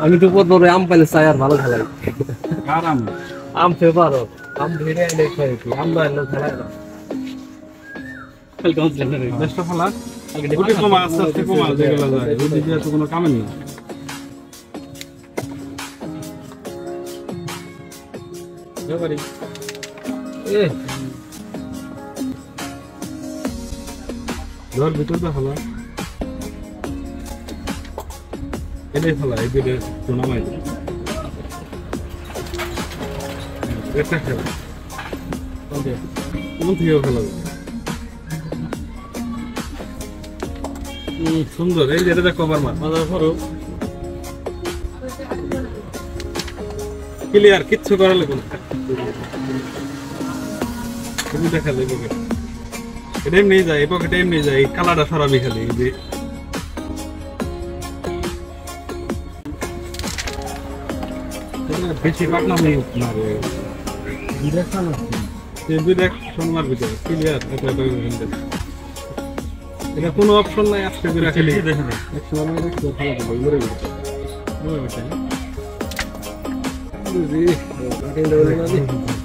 আমি তো পরে আম পাইলে চাই আর ভালো খেলাই। কার আম? আম ফেভার আম ধরে এনে খাই কি আম বাইলে খেলাই না। কালকে আসলে না রে। বেস্ট ফলা। ওটি কমা আস্তে আস্তে কমা যেগুলো যায়। ওটি দিয়ে তো কোনো কামের না। যাবারি। এ ঘর ভিতর তো হলো। এটাই ফলা এই দুটো টুর্নামাই। এটা খেলা। ওকে। কোন থেকে খেলা? সুন্দর এই যেটা কভার মার। বাজার করো। ক্লিয়ার কিচ্ছু করা লাগবে না। তুমি দেখা যাবে পকেট। এটা এমনি যায় এই পকেটে এমনি যায় এই কালারটা সরাবি খালি এই যে বেশি পাটনা নেই না রে ডিরেকশন এই ডিরেকশন মার ভিতরে ক্লিয়ার এটা কোনো অপশন নাই আজকে করে খালি দেখেন এক সময় আমি দেখতে ভালো তো ঘুরে ঘুরে ঘুরে বসে বুঝি কাটিং দেবো না